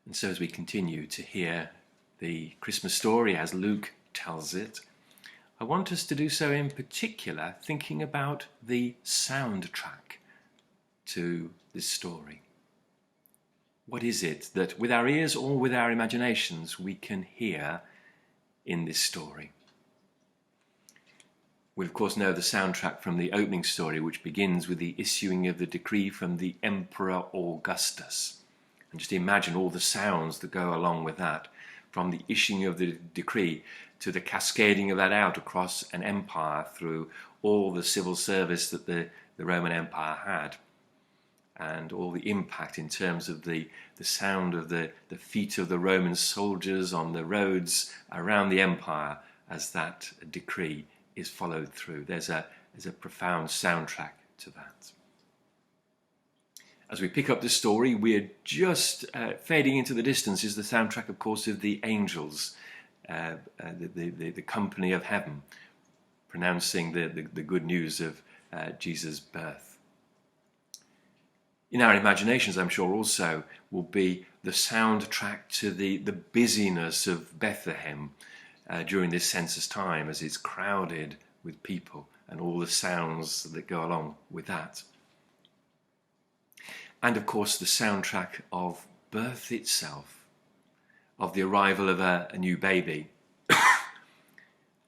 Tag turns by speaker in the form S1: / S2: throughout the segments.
S1: And so as we continue to hear the Christmas story as Luke tells it, I want us to do so in particular thinking about the soundtrack to this story. What is it that with our ears or with our imaginations we can hear in this story? We of course know the soundtrack from the opening story, which begins with the issuing of the decree from the Emperor Augustus. And just imagine all the sounds that go along with that, from the issuing of the decree to the cascading of that out across an empire through all the civil service that the Roman Empire had, and all the impact in terms of the sound of the feet of the Roman soldiers on the roads around the empire as that decree is followed through. There's a profound soundtrack to that. As we pick up the story, we're just fading into the distance is the soundtrack, of course, of the angels, the company of heaven, pronouncing the good news of Jesus' birth. In our imaginations, I'm sure, also will be the soundtrack to the busyness of Bethlehem during this census time, as it's crowded with people and all the sounds that go along with that. And of course the soundtrack of birth itself, of the arrival of a new baby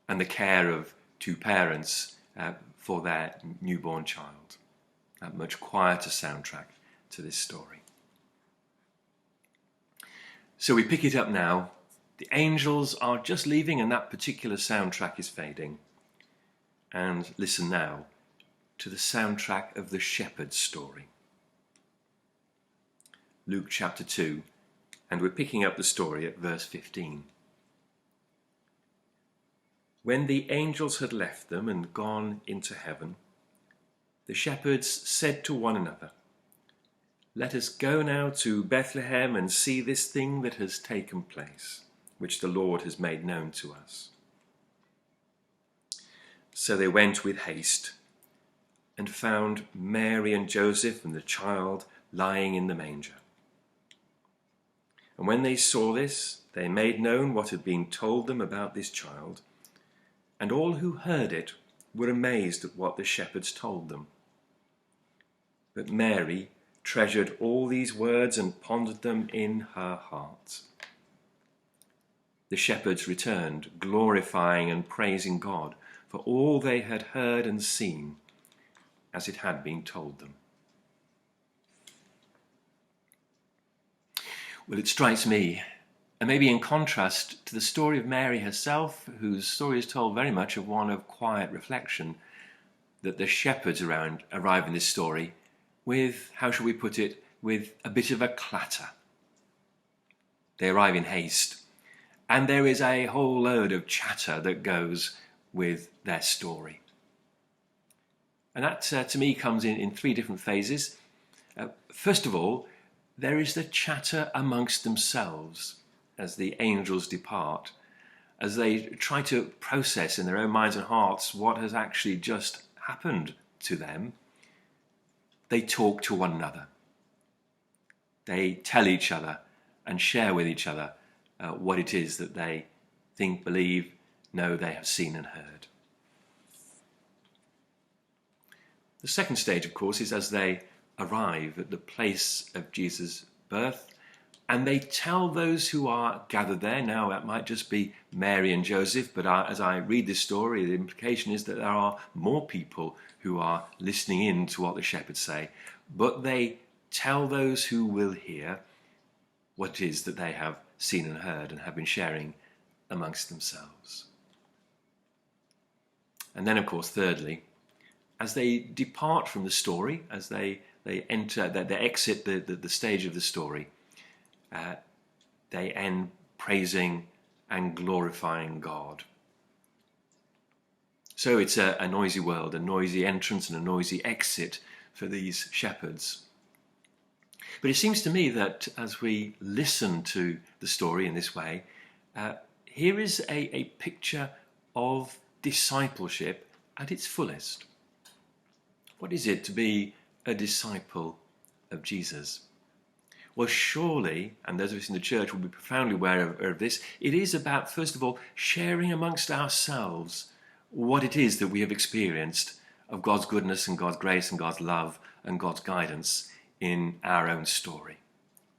S1: and the care of two parents for their newborn child. A much quieter soundtrack to this story. So we pick it up now. The angels are just leaving and that particular soundtrack is fading. And listen now to the soundtrack of the shepherd's story. Luke chapter 2, and we're picking up the story at verse 15. When the angels had left them and gone into heaven, the shepherds said to one another, "Let us go now to Bethlehem and see this thing that has taken place, which the Lord has made known to us." So they went with haste and found Mary and Joseph and the child lying in the manger. And when they saw this, they made known what had been told them about this child, and all who heard it were amazed at what the shepherds told them. But Mary treasured all these words and pondered them in her heart. The shepherds returned, glorifying and praising God for all they had heard and seen, as it had been told them. Well, it strikes me, and maybe in contrast to the story of Mary herself, whose story is told very much of one of quiet reflection, that the shepherds arrive in this story with, how shall we put it, with a bit of a clatter. They arrive in haste, and there is a whole load of chatter that goes with their story. And that, to me, comes in three different phases. First of all, there is the chatter amongst themselves as the angels depart, as they try to process in their own minds and hearts what has actually just happened to them. They talk to one another. They tell each other and share with each other what it is that they think, believe, know they have seen and heard. The second stage, of course, is as they arrive at the place of Jesus' birth, and they tell those who are gathered there. Now, that might just be Mary and Joseph, but as I read this story, the implication is that there are more people who are listening in to what the shepherds say, but they tell those who will hear what it is that they have seen and heard and have been sharing amongst themselves. And then, of course, thirdly, as they depart from the story, as they enter, they exit the stage of the story, they end praising and glorifying God. So it's a noisy world, a noisy entrance and a noisy exit for these shepherds. But it seems to me that as we listen to the story in this way, here is a picture of discipleship at its fullest. What is it to be a disciple of Jesus? Well, surely, and those of us in the church will be profoundly aware of this, it is about, first of all, sharing amongst ourselves what it is that we have experienced of God's goodness and God's grace and God's love and God's guidance in our own story.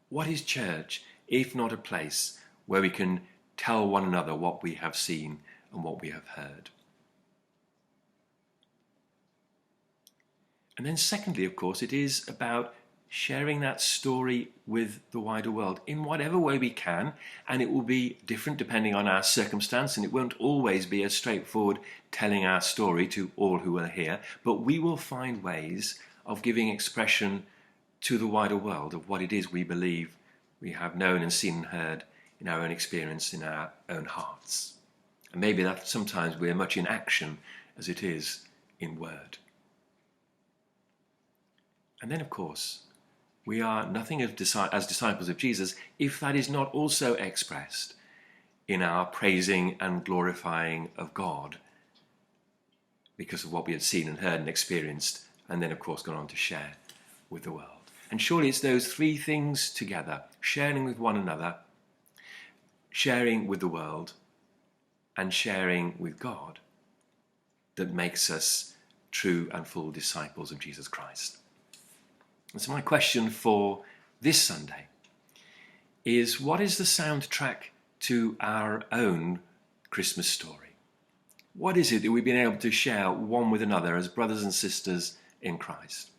S1: What is church if not a place where we can tell one another what we have seen and what we have heard? And then secondly, of course, it is about sharing that story with the wider world in whatever way we can, and it will be different depending on our circumstance, and it won't always be as straightforward telling our story to all who will hear, but we will find ways of giving expression to the wider world of what it is we believe we have known and seen and heard in our own experience, in our own hearts. And maybe that sometimes we're much in action as it is in word. And then, of course, we are nothing as disciples of Jesus if that is not also expressed in our praising and glorifying of God because of what we had seen and heard and experienced, and then, of course, gone on to share with the world. And surely it's those three things together, sharing with one another, sharing with the world, and sharing with God, that makes us true and full disciples of Jesus Christ. And so my question for this Sunday is, what is the soundtrack to our own Christmas story? What is it that we've been able to share one with another as brothers and sisters in Christ?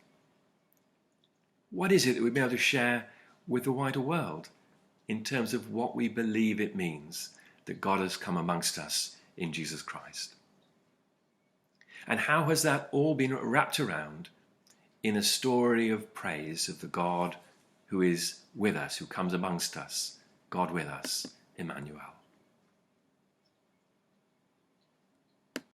S1: What is it that we've been able to share with the wider world in terms of what we believe it means that God has come amongst us in Jesus Christ? And how has that all been wrapped around in a story of praise of the God who is with us, who comes amongst us, God with us, Emmanuel?